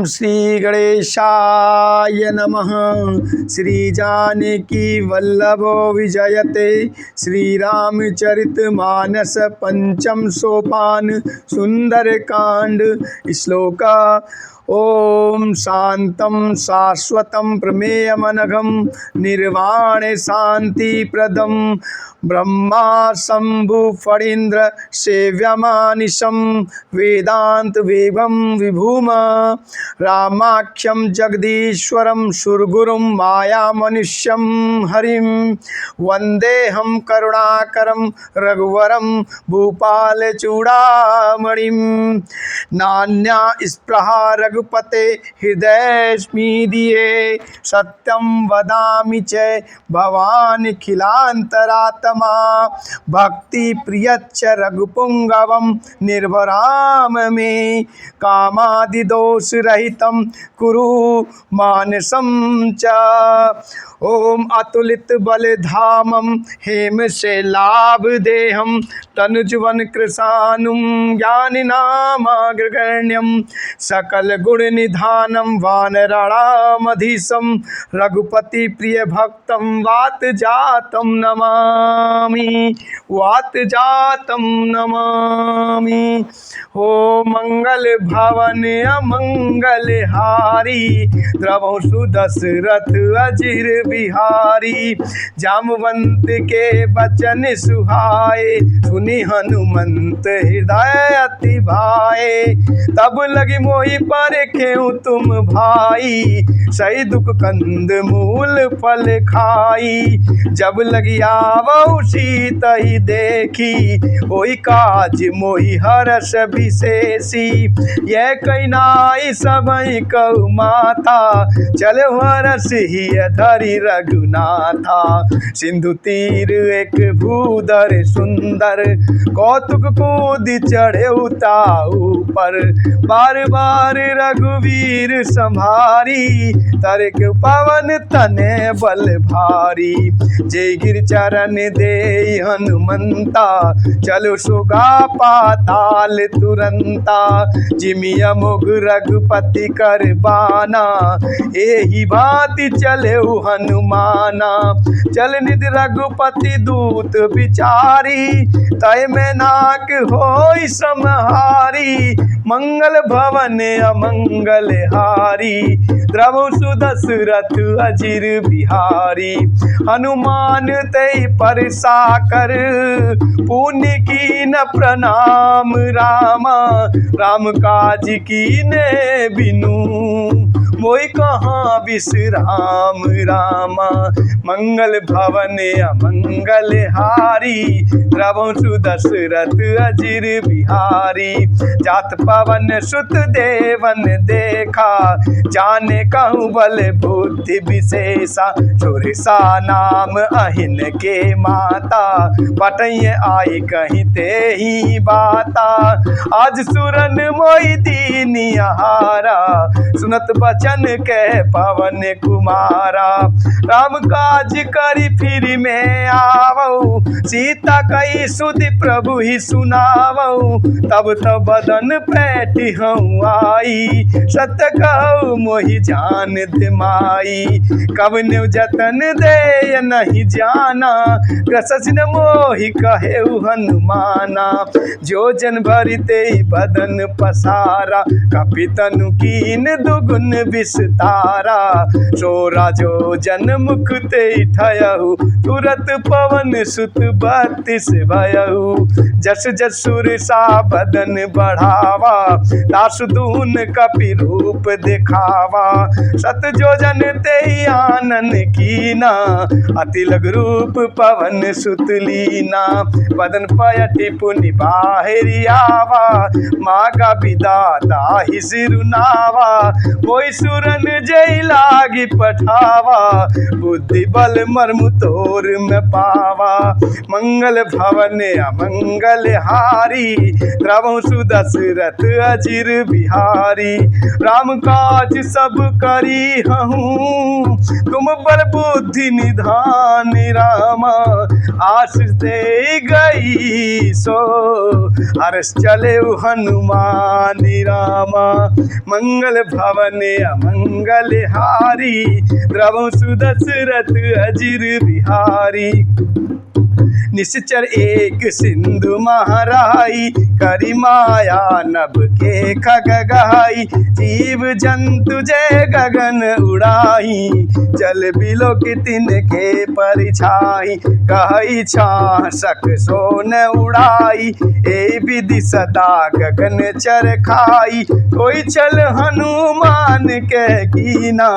ओम श्री गणेशाय नमः। श्री जानकी वल्लभो विजयते। श्री रामचरितमानस पंचम सोपान सुंदरकांड श्लोक। ओम शांतं शाश्वतं प्रमेयमनघं निर्वाण शांति प्रदम ब्रह्मा शंभु फणीन्द्र सेव्यमानिशं वेदांत वेगं विभूम रामाख्यं जगदीश्वरं सुरगुरुं मायामनुष्यं हरिं वन्देऽहं करुणाकरं रघुवरं भूपालचूडामणिं। नान्या स्पृहा रघुपते हृदयस्मिदिये सत्यं वदामि च भवान् खिलान्तरात्मा भक्ति प्रियच्च रघुपुंगवं निर्भराम मे कामादिदोष रहितं कुरु मानसं च। ओम अतुलित बलधामं हेमशैलाभदेहं तनुजवन कृशानुं ज्ञानिनामाग्रगण्यं सकल गुण निधानं वानराणामधीशं रघुपति प्रिय भक्तं वात जातं नमामि हो मंगल भवन अमंगल हारी द्रवहु सुदशरथ अजिर बिहारी। जामवंत के बचन सुहाए सुनि हनुमंत हृदय अति भाए। तब लगी मोहि पर खेऊ तुम भाई सही दुख कंद मूल फल खाई। जब लगी आवऊ सीत ही देखी ओई काज मोहि हरष विशेषी। यह कहिनाई सबई कहु माता चले हरष ही धरि रघुनाथा। सिंधु तीर एक भूधर सुंदर कौतुक कूद चढ़े उताऊ पर बार बार रघुवीर संभारी तरिक पवन तने बल भारी। जय गिर चरण दे हनुमंता चलो सुगा पाताल तुरंता। जिमिया मुग रघुपति कर बाना एहि भांति चले हनुमाना। चल निधि रघुपति दूत विचारी तय में नाक होई समहारी। मंगल भवन अमंगल हारी द्रवहु सुदशरथ अजिर बिहारी। हनुमान तै परसा कर पुण्य कीन प्रणाम रामा। राम काज कीने बिनु मोहि कहाँ विश्राम रामा। मंगल भवन अमंगल हारी द्रवहु सुदशरथ अजिर बिहारी। जात पवन सुत देवन देखा जाने कहूँ बल बुद्धि विशेषा। सुरसा नाम अहिन के माता पटैये आई कहीं ते ही बाता। आज सुरन मोहि दीनिहारा सुनत बचन के पवन कुमारा। राम काज करी फिर में आवऊ सीता कई सुधि प्रभु ही सुनावऊ। तब तो बदन पैठी हूँ आई सत्य कहू मोहि जान माई। कब न्यू जतन दे नहीं जाना ग्रसन मोहि कहे हनुमाना। जो जन भरते बदन पसारा कपितनु कीन दुगुन विस्तारा। सोरा जो जन मुख ते ठयहु तुरत पवन सुत 32 भयहु। जस जसुर सा बदन बढ़ावा दासु दून कपि रूप दिखावा। सत जो जन ते आनन कीना अति लघु रूप पवन सुत लीना। बदन पयटि पुनि बाहिरी आवा मागा विदाता ही सिरुनावा। मोहि असुरन जय लागी पठावा, बुद्धि बल मर्म तोर में पावा। मंगल भवन अमंगल हारी, द्रवहु सुदशरथ अजिर बिहारी। राम काज सब करी हूँ, तुम बल बुद्धि निधान रामा। आशीष दे गई सो हर्ष चले हनुमान रामा। मंगल भवन अमंगल हारी, द्रवहु सुदशरथ अजिर बिहारी। निश्चर एक सिंधु महाराई, करी माया नभ के खग गहाई। जीव जंतु जय गगन उड़ाई, जल बिलो के तिनके परिछाई। कहई छासक सोन उड़ाई, ए विधि सदा गगन चर खाई। कोई चल हनुमान के कीना,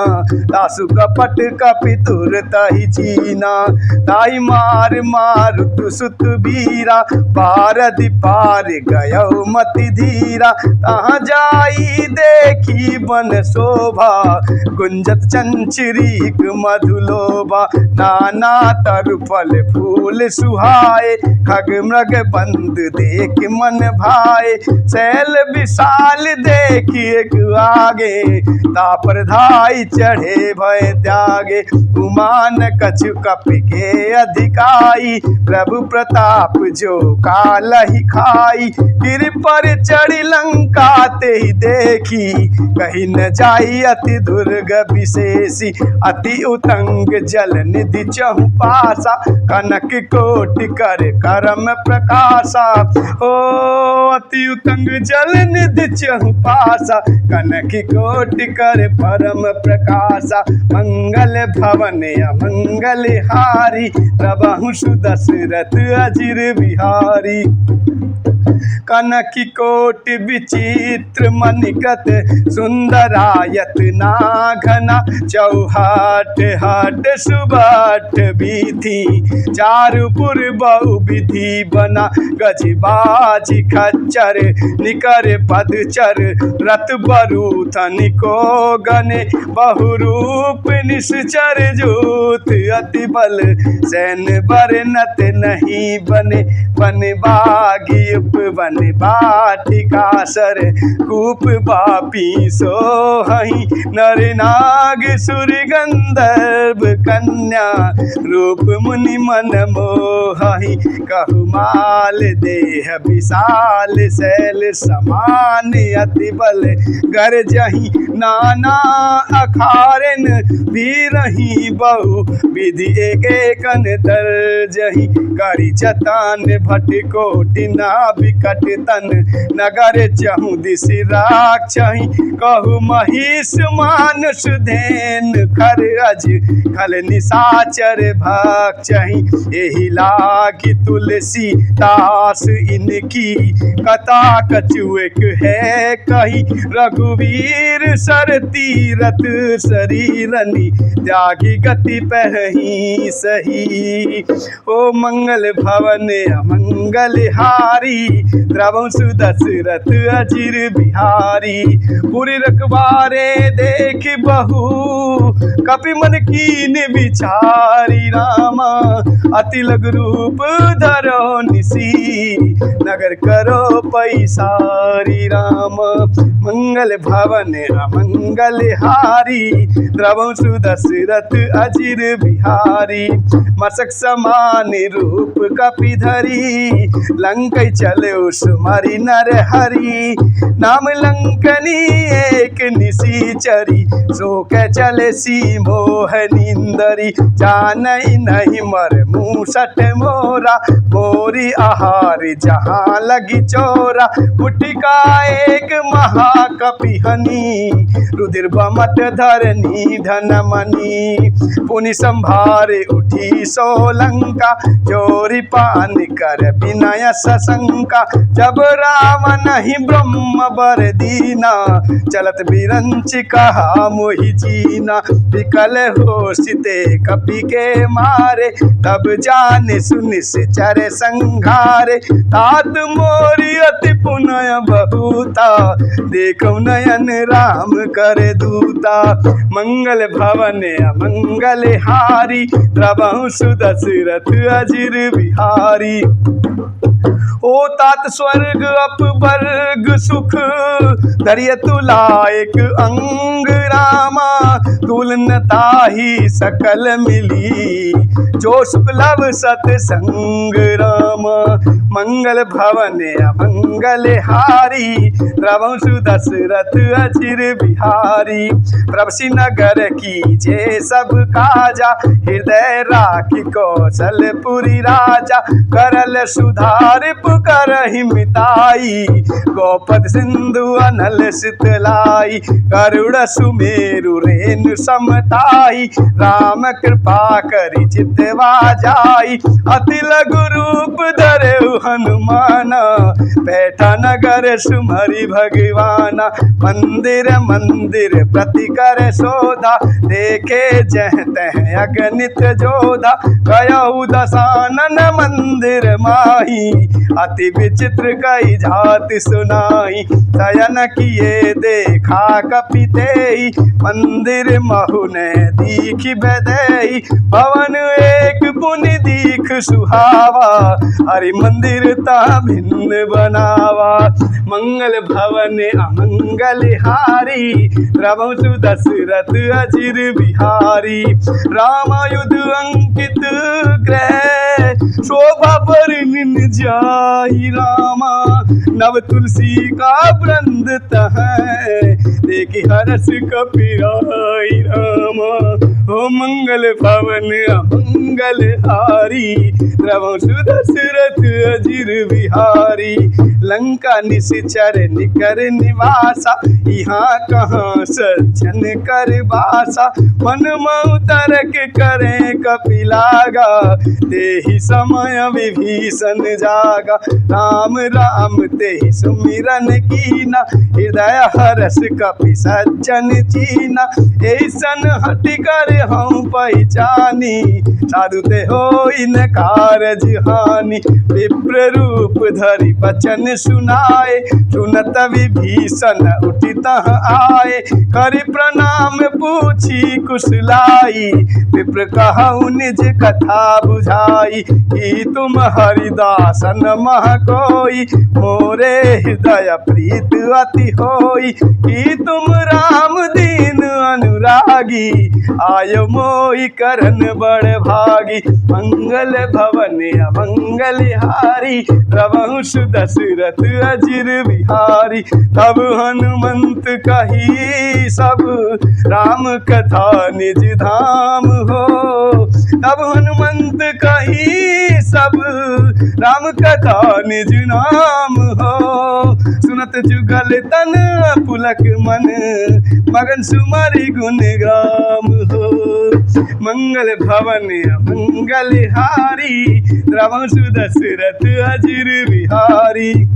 दासु कपट कपि तुरतहि चीना। ताई मार मार सुत बीरा, पारधि पार गयो मति धीरा। तहाँ जाई देखी बन शोभा, गुंजत चंचरीक मधुलोभा। नाना तरु फल फूल सुहाए, खग मृग बंद देख मन भाए। शैल विशाल देखी एक आगे, तापर धाई चढ़े भय त्यागे। उमान कछु कपि के अधिकाई, प्रभु प्रताप जो काल ही खाई। गिर पर चढ़ी लंका ते ही देखी, कहीं न जाई अति दुर्ग विशेषी। अति उतंग जल निधि चहु पासा, कनक कोटि कर करम प्रकाशा। ओ अति उतंग जल निधि चहु पासा, कनक कोटि कर परम प्रकाशा। मंगल भवन अमंगल हारी, प्रभु सुदशरथ अजिर बिहारी। कनकी कोट विचित्र मनिकृत, सुंदरायत नाघना। चौहाट हाट सुबाट बीथी, चारुपुर बहु विधि बना। गजबाजी खच्चर निकर पदचर, रत बरूथ निको गने। बहुरूप निश्चर जूथ, अति बल सैन बरनत नहीं बने। वन बागी उपवन बाटिका, सर कूप बापी सोहहि। नर नाग सुर गंधर्व कन्या, रूप मुनि मन मोहहि। कहु माल देह विशाल, शैल समान अति बल गरजहि। नाना अखारन वीरहि, बहु विधि एक एकन दर्जहि। करी जतन भट कोटि नाभिकट तन, नगर चहु दिस राक्षहि। कहु महिष मानुष धेन, खर अज खल निशाचर भक्षहि। एहि लागी तुलसी दास इनकी, कथा कछुएक है कही। रघुवीर सर तीरथ शरीरनि, त्यागी गति पहहि सही। ओ मंगल भवन अमंगल हारी, द्रवहु सुदशरथ अजिर बिहारी। पुरि रखवारे देख बहु, कपि मन कीन विचारी। रामा अति लघु रूप धरो निसी, नगर करो पैसारी। राम मंगल भवन अमंगल हारी, द्रवहु सुदशरथ अजिर बिहारी। मसक समान रूप कपि धरी, लंकै चले सुमरि नर हरि। नाम लंकनी एक निशिचरी, सो के चले सी मोह निंदरी। जानई नहीं मर मूसट मोरा, मोरी आहार जहाँ लगी चोरा। उठिका एक महाकपि हनी, रुधिर बमट धरनी धन मनी। पुनि संभारे उठी सोलंका, चोरी पान कर विनय सशंका। जब रावण ही ब्रह्म बर दीना, चलत बिरंच कहा मोहि जीना। विकल हो सीते कपि के मारे, तब जाने सुनि से चर संघारे। तात मोरी अति पुनय बहुता, देखो नयन राम कर दूता। मंगल भवन अमंगल हारी, द्रवहु सुदशरथ अजिर बिहारी। ओ तात स्वर्ग अपवर्ग सुख, धरिय तुलायक अंग रामा। तुलन ताहि सकल मिली, जो सुख लव सतसंग रामा। मंगल भवन अमंगल हारी, द्रवहु सुदशरथ अजिर बिहारी। प्रभसि नगर कीजे सब काजा, हृदय राखि कौशलपुरी राजा। करल सुधार पुकारहि मिताई, गोपद सिंधु अनल शीतलाई। गरुड़ सुमेरु रेणु समताई, राम कृपा करि चितवा जाई। अति लघु रूप धरहु हनुमाना, बैठा नगर सुमरि भगवाना। मंदिर मंदिर प्रति कर शोधा, देखे जह तह अगणित जोधा। गयहु दशानन मंदिर माही, अति विचित्र कई जाति सुनाई। शयन किए देखा कपि तेहि, मंदिर महु ने दीखि बदई। भवन एक पुनि दीख सुहावा, हरि मंदिर ता भिन्न बनावा। मंगल भवन अमंगल हारी, द्रवहु सुदशरथ अजिर बिहारी। रामायुध अंकित ग्रह, शोभा बरनिन जाहि रामा। नव तुलसी का वृंद तह, देखि हरस कपि आई रामा। ओ मंगल भवन अमंगल हारी, द्रवहु सुदशरथ अजिर बिहारी। लंका निश्चर निकर निवासा, यहाँ कहाँ सज्जन कर बासा। मन मऊ तरक करे कपि लागा, तेहि समय विभीषण जागा। राम राम तेहि सुमिरन कीना, हृदय हरष कपि सज्जन चीना। ऐसन हटि कर हम पहचानी, साधु ते होई न कारज हानि। विप्र रूप धरि बचन सुनाए, सुनत विभीषण उठि तह आए। करि प्रणाम पूछी कुशलाई, विप्र कहु निज कथा बुझाई। कि तुम हरिदासन मह कोई, मोरे हृदय प्रीत अति होई। कि तुम राम दीन अनुरागी, आयो मोहि करन बड़ भागी। मंगल भवन अमंगल हारी, द्रवहु सुदशरथ अजिर बिहारी। तब हनुमंत कही सब, राम कथा निज धाम हो। तब हनुमंत कही सब, राम कथा निज नाम हो। सुनत जुगल तन पुलक मन, मगन सुमरि गुण ग्राम हो। मंगल भवन अमंगल हारी, द्रवहु सुदशरथ अजिर बिहारी।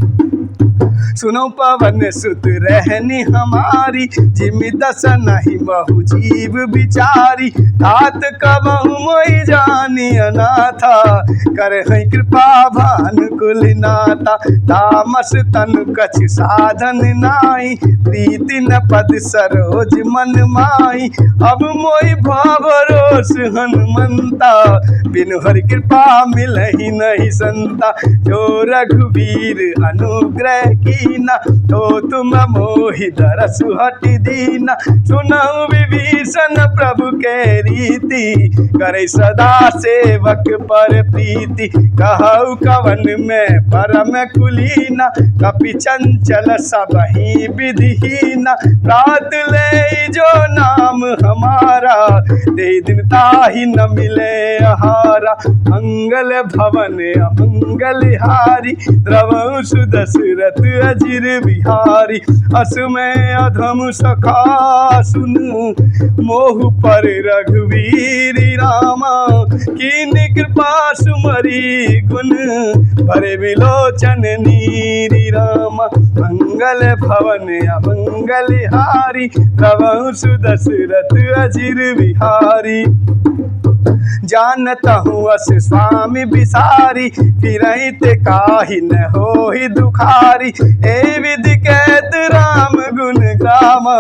सुनो पवन सुत रहनी हमारी, जिमि दस नहीं बहु जीव बिचारी। तात कबहु मोहि जानी अनाथा, करहि कृपा भानुकुल नाथा। तामस तनु कछु साधन नाई, प्रीति न पद सरोज मन माई। अब मोहि भवरोष हनुमंता, बिनु हरि कृपा मिलहि नहीं संता। जो रघुवीर अनुग्रह कीना, तो तुम मोहि दरसु हटि दीना। सुनहु विभीषण प्रभु के रीति, करे सदा सेवक पर प्रीति। कहु कवन में परम कुलीना, कपि चंचल सबहि विधिहीना। प्रात ले जो नाम हमारा, ते दिन ताहि न मिले आहारा। मंगल भवन अमंगल हारी, द्रवहु सुदशरथ अजिर बिहारी। असमय अधम सखा सुन मोह पर रघुवीर रामा। कीन कृपा सुमरी गुण भरे विलोचन नीरि रामा। मंगल भवन अमंगल हारी प्रभु सुदशरथ अजिर बिहारी। जानता हूँ अस स्वामी बिसारी फिरहि ते काहि न होहि दुखारी। ए विधि कहत राम गुण गामा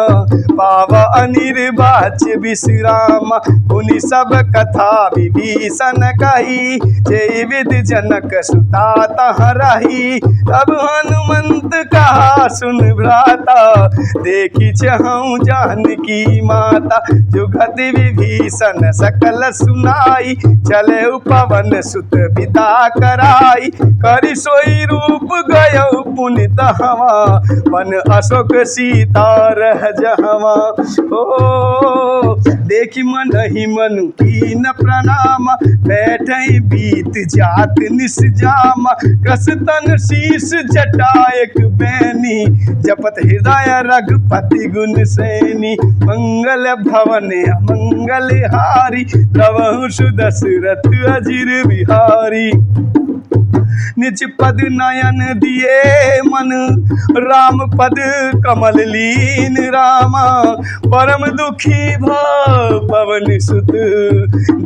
पाव अनिर्वाच्य विश्रामा। पुनि सब कथा विभीषण कही जय विधि जनक सुता तह रही। तब हनुमंत कहा सुन भ्राता देखी चहु जानकी माता। जुगत विभीषण सकल सुनाई चले पवन सुत विदा कराई। करि सोई रूप गयो पुनित हवा वन अशोक सीता रह जहवा। ओ देखी मन ही मनु कीन प्रणाम बैठई बीत जात निस जामा। कसतन शीस जटा एक बैनी जपत हृदय रघुपति गुण सैनी। मंगल भवन अमंगल हारी प्रभु सुदशरथ अजिर बिहारी। निज पद नयन दिए मन राम पद कमल लीन रामा। परम दुखी भाव पवन सुत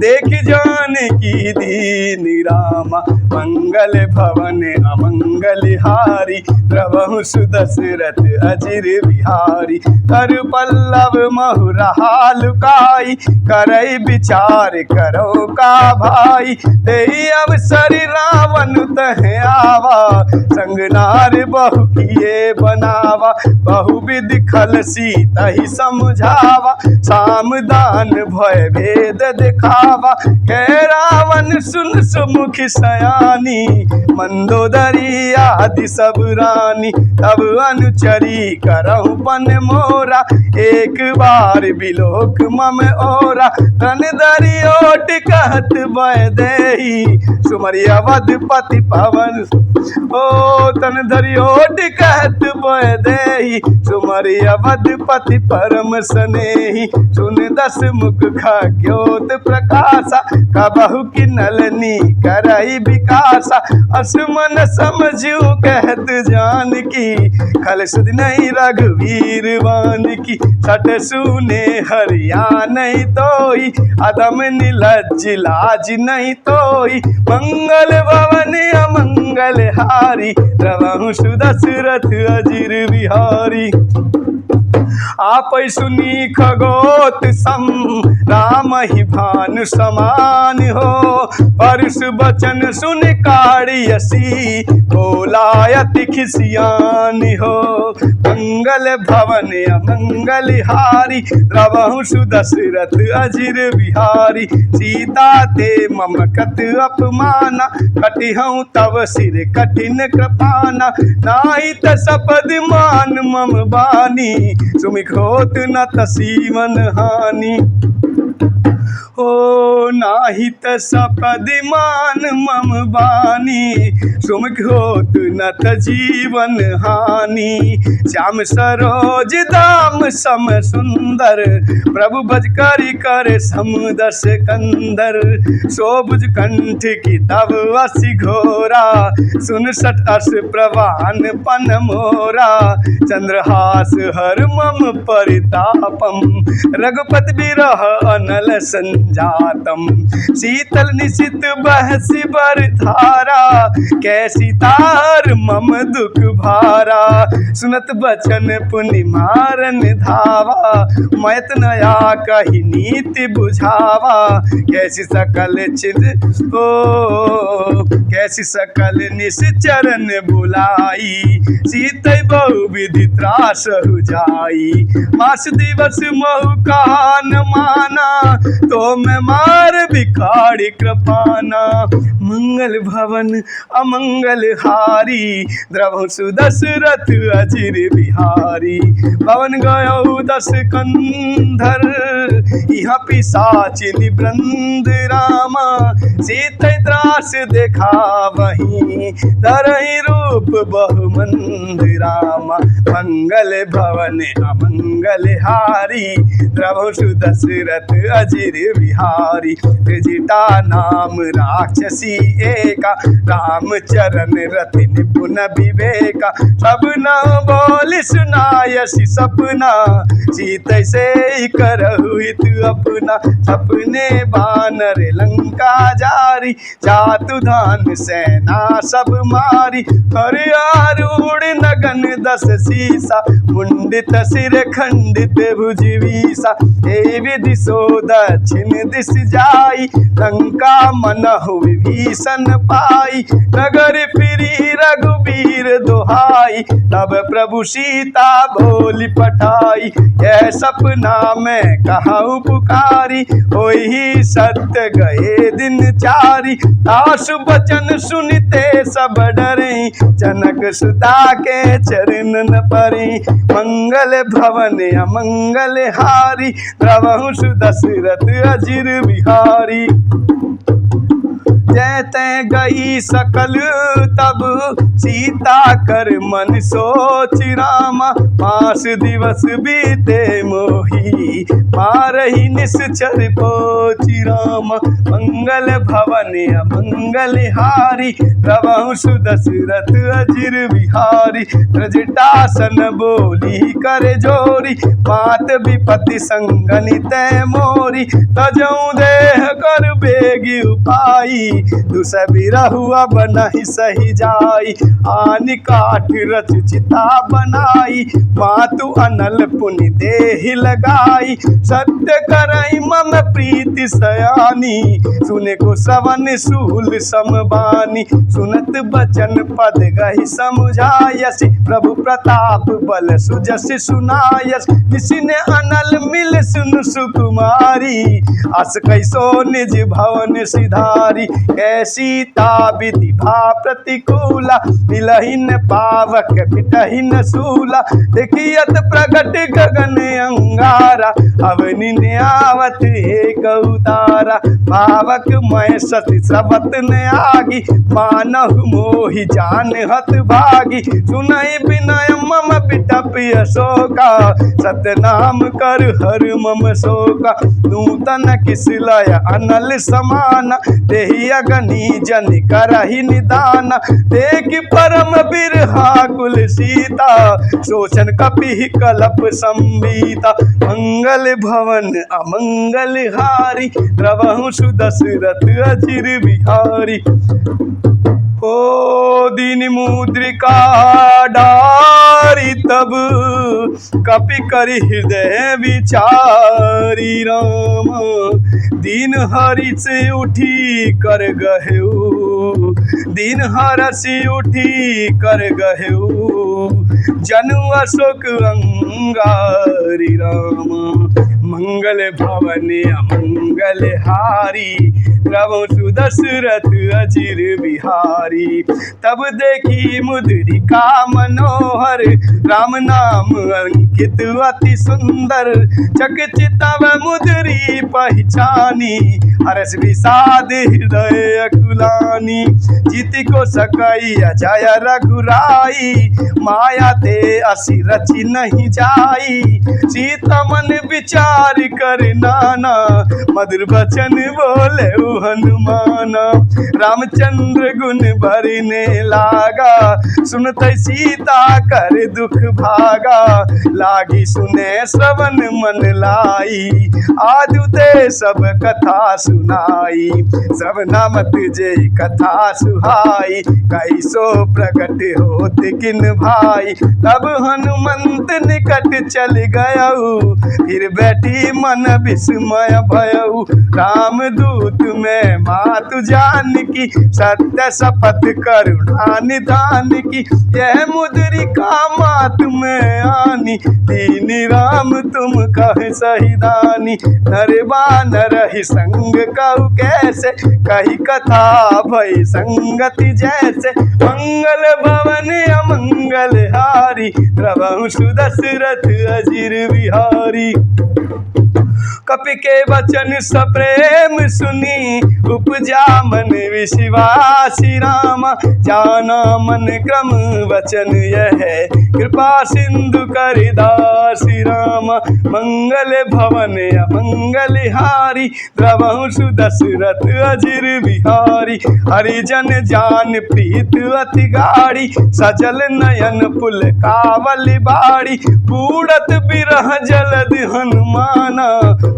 देख जानकी दीन रामा। मंगल भवन अमंगल हारी प्रभु सुदशरथ अजिर बिहारी। कर पल्लव महु रहा लुकाई करई विचार करो का भाई। तेई अवसर रावण तह आवा संग नार बहु किए बनावा। बहुविध खल सीता ही समझावा साम दान भय भेद दिखावा। कह रावण सुन सुमुख सयानी मंदोदरी आदि सब रानी। तब अनुचरी करहु पन मोरा एक बार बिलोक मम ओरा। तन धरि ओट कहत बय देही सुमरि अवधपति पवन। ओ तन धरि ओट कहत बय देही सुमरि अवधपति परम स्नेही। सुन दस मुख खग्योत प्रकाशा कबहु की नलनी करई विकासा। असमन समझू कहत जानकी खल सुध नहीं रघुवीर वान की। सट सुने हरिया नहीं तोई अदम निलज्ज लाज नहीं तोई। मंगल भवन अमंगल हारी प्रभु सुदशरथ अजिर बिहारी। आप सुनी खगोत सम राम ही भानु समान हो। परस बचन सुन कारियसी बोलायति खिसियान हो। मंगल भवन अमंगल हारी प्रभु सुदशरथ अजिर बिहारी। सीता ते ममकत अपमाना कटिहऊँ तव सिर कठिन कृपाना। नाहि त सपद मान मम बानी सुमिख होत न तसीमन हानि। हो नाही त सपद मान मम बानी सुमुख होत न त जीवन हानि। श्याम सरोज दाम सम सुंदर प्रभु भज करि कर समुदस कंदर। शोभुज कंठ की तब असी घोरा सुन सट अस प्रवान पन मोरा। चंद्रहास हर मम परितापम रघुपति बिरह अनल संजातम। शीतल निशित बहसी बर धारा कैसी तार मम दुख भारा। सुनत बचन पुनि मारन धावा मैत नया कही नीति बुझावा। कैसी सकल चिन्ह ओ कैसी सकल निश्चरण बुलाई। सीत बहु विधि त्रास हो जाई मास दिवस महु कहा न माना। तो मैं मार भिखारी कृपाना। मंगल भवन अमंगल हारी द्रवहु सुदशरथ अजिर बिहारी। पवन गयो दस कंधर यहाँ पिशाचिनी वृंद रामा, सीत त्रास देखा वहीं, धरहि रूप बहुमंद रामा। मंगल भवन अमंगल हारी, प्रभु सुदशरथ अजिर बिहारी। त्रिजटा नाम राक्षसी एका, राम चरण रति निपुण विवेका। सब न बोल सुनायसी सपना, सीत से करहु हित अपना। सपने बानर लंका जारी, चातुधान सेना सब मारी। हर आरूढ़ नगन दस सीसा, मुंडित सिर खंडित भुज वीसा। हे विधि सो दक्षिण दिश जाई, लंका मनहु विभीषण पाई। नगर फिरी रघुबीर दुहाई, तब प्रभु सीता बोली पठाई। यह सपना मैं कहूँ पुकारी, होई सत्य गए दिन चारी। आशु बचन सुनते सब डरे, जनक सुता के चरणन परे। मंगल भवन अमंगल हारी, प्रभु सुदशरथ अजिर बिहारी। जय तै गई सकल तब सीता कर मन सोच रामा। 5 दिवस बीते मोही, मारही निश्चर पोची रामा। मंगल भवन अमंगल हारी, प्रभु सुदशरथ अजिर बिहारी। त्रिजटासन बोली कर जोरी, मात विपत्ति संगनि तै मोरी। तजऊ देह कर बेगी उपाई, दुसबिरहु अब नहीं सही जाई। आनि काठ रच चिता बनाई, मातु अनल पुनि देहि लगाई। सत्य करई मम प्रीति सयानी, सुने को सवन सूल समबानी। सुनत बचन पद गहि समुझायसि, प्रभु प्रताप बल सुजसि सुनायस। निसिने अनल मिल सुन सुकुमारी, अस कैसो निज भवन सिधारी। सीता विधि भा प्रतिकूला, मिलहिन पावक पिटहिन सूला। देखियत प्रगट गगन अंगारा, अवनि ने आवत एक उतारा। पावक मैं सति सबत न आगी, मानहु मोहि जान हत भागी। सुनई विनय मम बिटप अशोका, सतनाम कर हर मम शोका। नूतन किस लय अनल समाना, देहि अगनी जन करहि निदान। देख परम बिरहा कुल सीता, सोचन कपि कलप संबीता। मंगल भवन अमंगल हारी, प्रभु सुदशरथ अजिर बिहारी। ओ दीन मुद्रिका डारी, तब कपि करि हृदय विचारी राम। दीन हरि से उठी कर गहेऊ, दीन हरसि उठी कर गहेऊ। जनु अशोक अंगारी राम। मंगल भवन अमंगल हारी, प्रभु सुदशरथ अजिर बिहारी। तब देखी मुद्रिका मनोहर, राम नाम अंकित अति सुंदर। चकित मुद्री पहचानी, हर्ष विषाद हृदय अकुलानी। जीत को सकई अजय रघुराई, माया ते असि रचि नहीं जाई। सीता मन विचार कर नाना, मधुर वचन बोले हनुमाना। रामचंद्र गुण भरने लागा, सुनते सीता कर दुख भागा। लागी सुने श्रवण मन लाई, आदु ते सब कथा सुनाई। सब नामत जे कथा सुहाई, कैसो प्रकट होत किन भाई। तब हनुमंत निकट चल गयऊ, फिर बैठी मन विस्मय भयऊ। रामदूत में मातु जानकी, सत्य शपथ करुणा निधान की। यह मुद्रिका मात में आनी, दीन राम तुम कह सही दानी। नर बानर ही संग कहु कैसे, कही कथा भई संगति जैसे। मंगल भवन अमंगल हारी, प्रभु सुदशरथ अजिर बिहारी। कपि के वचन सप्रेम सुनी उपजा मन विश्वासी राम। जाना मन क्रम वचन यह कृपा सिंधु करिदासी राम। मंगल भवन अमंगल हारी द्रवहु सुदशरथ अजिर बिहारी। हरिजन जान प्रीत अति गाड़ी सजल नयन पुल कावल बाड़ी। बूढ़त बिरह जलद हनुमाना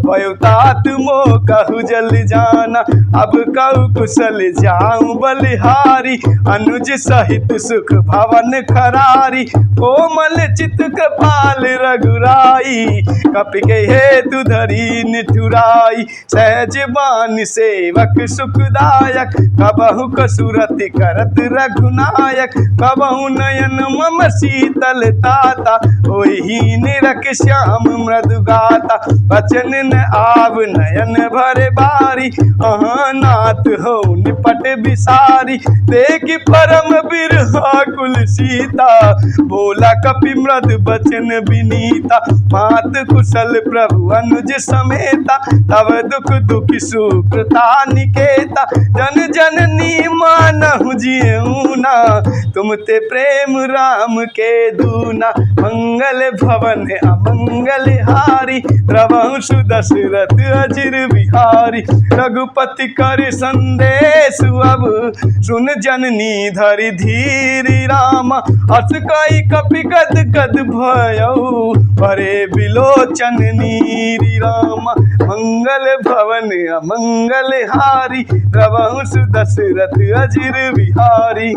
पयुतात मो कहु जल जाना। अब कहु कुशल जाऊं बलिहारी अनुज सहित सुख भवन खरारी। कोमल चित कपाल रघुराई कपि के हेतु धरी निठुराई। सहज बान सेवक सुखदायक कबहु कसुरति करत रघुनायक। कबहु नयन मम शीतल ताता ओहि निरख श्याम मृदु गाता। वचन न आव नयन भरे बारी अहाँ नाथ हो निपट बिसारी। देखि परम बिरहा कुल सीता बोला कपि मृद बचन विनीता। मात कुशल प्रभु अनुज समेता तव दुख दुखि सुकृता निकेता। जन जननी मानहु जियऊ ना तुम ते प्रेम राम के दूना। मंगल भवन अमंगल हारी द्रवहु सुदशरथ अजिर बिहारी। रघुपति कर संदेश अब सुन जननी धरि धीरी राम। हस कई कपि गद गद भयऊ परे बिलोचन नीरी राम। मंगल भवन अमंगल हारी द्रवहु सुदशरथ अजिर बिहारी।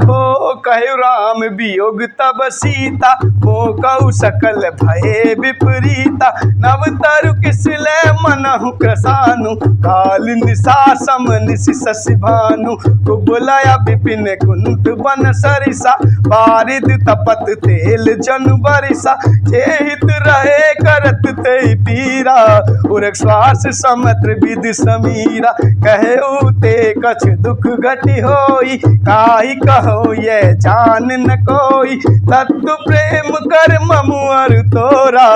हो कहु राम वियोग तब सीता मोकहु सकल भये विपरीता। नव तरु किसले मनहु क्रसानु काल निशा सम निशि शशि भानु। कुबलय विपिन कुंत बन सरिसा बारिद तपत तेल जनु बरिसा। जेहित रहे करत ते पीरा उरक श्वास समत्र विधि समीरा। कहु ते कछ दुख घटी होई काहि कहो ये जान न कोई। तत्तु प्रेम कर ममुअर तोरा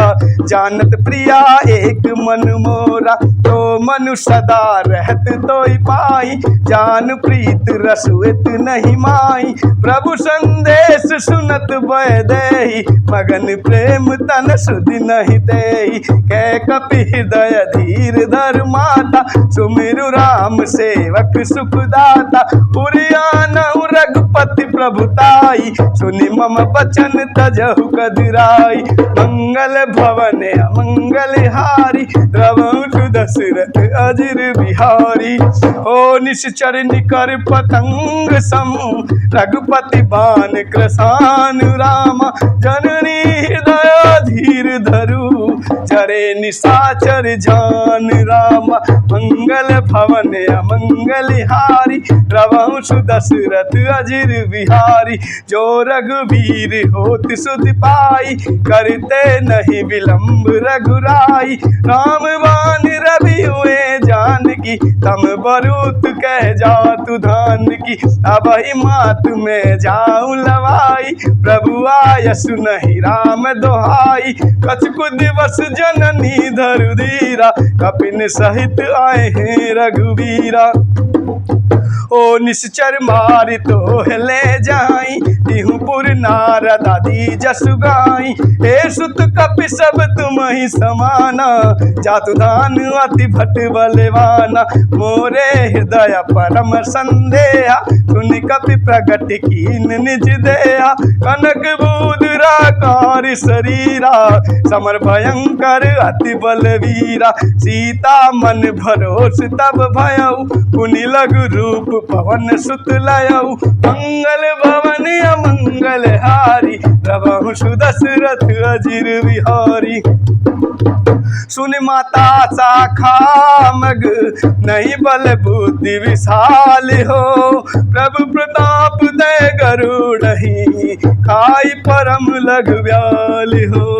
जानत प्रिया एक मन मोरा। तो मनु सदा रहत तोई पाई जान प्रीत रसुत नहीं माई। प्रभु संदेश सुनत बय देहि मगन प्रेम तन सुधि नहीं देहि। कह कपि हृदय धीर धर माता सुमिरु राम सेवक सुखदाता। उरियानहु रघुपति प्रभुताई सुनि मम बचन तजहु कदराई। मंगल भवन अमंगल हारी द्रवहु सुदशरथ अजिर बिहारी। ओ निश्चर निकर पतंग सम रघुपति बान कृसान राम। जननी हृदय धीर धरु चरे निशाचर जान राम। मंगल भवन अमंगल हारी द्रवहु सुदशरथ अजिर बिहारी। जो रघुवीर होत सुध पाई करते नहीं विलंब रघुराई। राम बान रवि हुए जानकी तम बरूत कह जातु धान की। अब मात में जाऊं लवाई प्रभु आयसु नहीं राम दोहाई। कछुक दिवस जननी धरु धीरा कपिन सहित आए हैं रघुवीरा। ओ निश्चर मारि तो ले जाई तिहुपुर नारद आदि जसु गाई। हे सुत कपि सब तुम ही समाना जातु धान अति भट बलवाना। मोरे हृदय परम संदेहा सुनि कपि प्रगट कीन निज देहा। कनक बूदरा कार शरीरा समर भयंकर अति बलवीरा। सीता मन भरोस तब भयऊ पुनि लघु रूप पवन सुत लयऊ। मंगल भवन अमंगल हारी द्रवहु सुदशरथ अजिर बिहारी। सुन माता शाखा मग नहीं बल बुद्धि विशाल हो। प्रभु प्रताप दे गरुड़हि खाई परम लघु व्याल हो।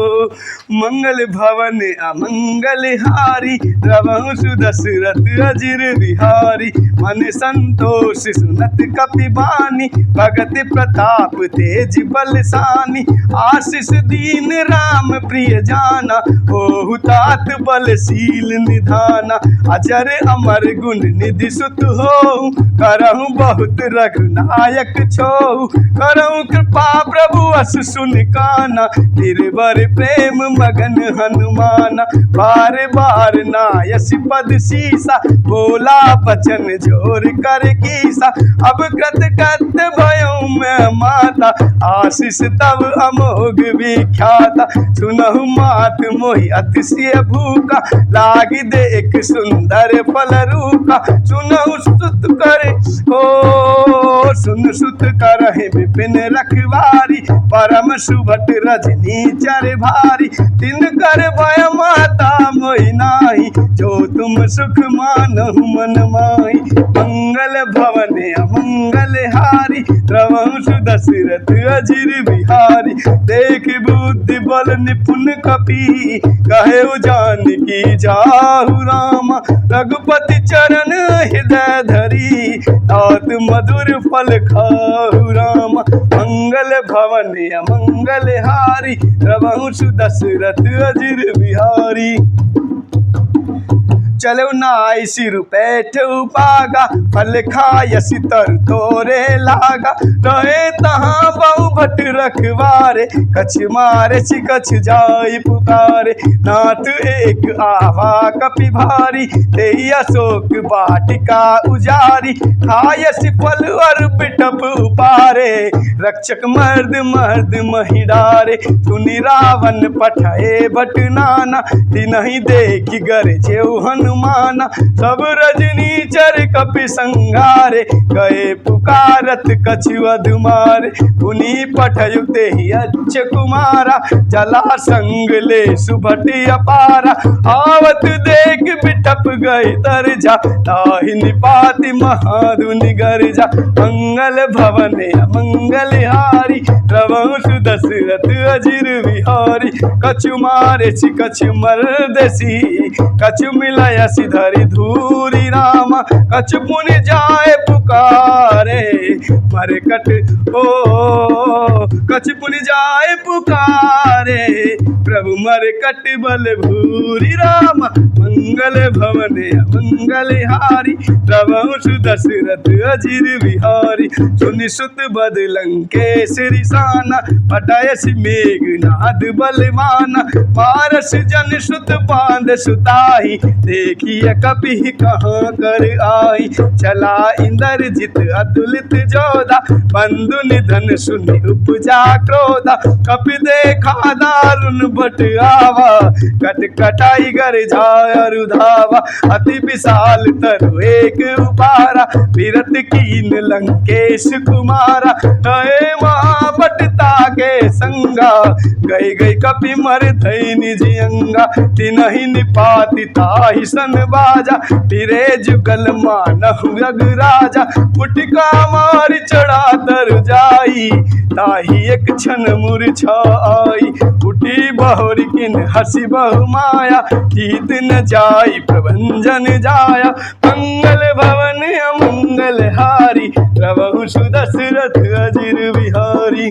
मंगल भवन अमंगल हारी, रवहु सुदशरथ अजिर बिहारी। मन संतोष सुनत कपि बानी, भगत प्रताप तेज बलसानी। आशीष दीन राम प्रिय जाना, होहु तात बलशील निधाना। अजर अमर गुण निधि सुत हो, करहु बहुत रघुनायक छो। करहु कृपा प्रभु अस सुन काना, गिरवर प्रेम मगन हनुमाना। बार बार नायस पद सीसा, बोला बचन जोर कर कीसा। अब कृत कत भयो मैं माता, आशीष तब अमोघ विख्याता। सुनहु मात मोहि अतिशय भूखा, लागी देख सुंदर फल रूखा। सुनहु सुत करे ओ सुन सुत करहि विपिन रखवारी, परम सुभट रजनी चर भारी। तिन कर भय माता मोहि नाही, जो तुम सुख मानहु मन माही। मंगल भवन अमंगल हारी, रवहु सुदशरथ अजिर बिहारी। देख बुद्धि बल निपुण कपि, कहेउ जानकी जाहु रामा। रघुपति चरण हृदय धरी, तात मधुर फल खाहु रामा। मंगल भवन अमंगल हारी, रवहु सुदशरथ अजिर बिहारी। चलो नाई सिर बैठऊ पागा, फल खायसी तर तोरे लागा। रहे तहाँ बहु भट रखवारे, कछ मारे कछ जाई पुकारे। नाथ एक आवा कपि भारी, तेई अशोक वाटिका उजारी। खायसी फल और बिटप उपारे, रक्षक मर्द मर्द महि डारे। सुनि रावण पठाए भट नाना, तिनहि देखि गरजेउ हनुमाना। सब रजनी चर कपि संघारे, गए पुकारत कछु अधुमारे। पुनि पठयु तेहि अच्छ कुमारा, जला संग ले सुभट अपारा। आवत देख बिटप गई तरजा, ताहि निपाति महाधुनि गर्जा। मंगल भवन अमंगल हारी, रवहु सुदशरथ अजिर बिहारी। कछु मारे कछु मरदेसी, कछु मिलयसि धरि धूरी रामा। कछु पुनि जाए पुकारे, मरकट ओ कछु पुनि जाए पुकारे। प्रभु मरकट बल भूरी रामा। मंगल भवन अमंगल हारी, रवहु सुदशरथ अजिर बिहारी। सुनि सुत बद लंकेश रिसाना, पटायसि मेघनाद बलवाना। पारस जन सुत बांध सुताही, देखिए कपि कहाँ कर आई। चला इंद्रजित अतुलित जोधा, बंधु निधन सुनि उपजा क्रोधा। कपि देखा दारुण बट आवा, कट कटाई गर जाय रुधावा। अति विशाल तरु एक उपारा, विरत कीन लंकेश कुमारा। गए महाबट ताके संगा, गई गई कपि मर धई निज अंगा। तिनहि निपाति ताहि सन बाजा, फिरे जुगल मानहु रघुराजा। फुटका मार चढ़ा तर जाई, ताहि एक क्षण मूर्छा आई। उठी बहुरि किन हसी बहु माया, कीत न जाई प्रभंजन जाया। मंगल भवन अमंगल हारी, रवहु सुदशरथ अजिर बिहारी।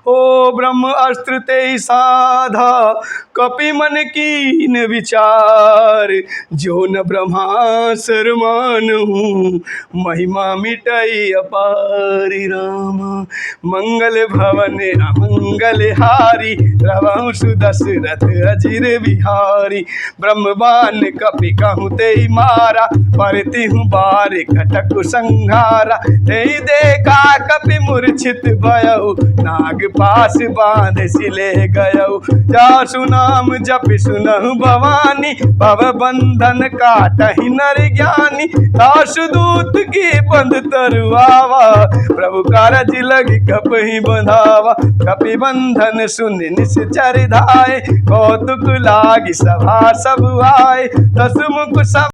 ओ ब्रह्म अस्त्र तेहि साधा, कपि मन कीन विचार। जो न ब्रह्मास्त्र मानहु, महिमा मिटई अपार रामा। मंगल भवन अमंगल हारी, रवहु सुदशरथ अजिर बिहारी। ब्रह्मवान कपि कहूँ तेहि मारा, परतिहु बार कटक संहारा। तेहि देखा कपि मूर्छित भयउ, नाग पास बांध सिले गयउ। जासु नाम जपि सुनहु भवानी, भव बंधन काटहि नर ज्ञानी। दासु दूत की बंध तरुआवा, प्रभु कारज लगी कपहि बंधावा। कपि बंधन सुनि निश्चर धाय, कौतुक लागी सभा सब आए। दस मुख सब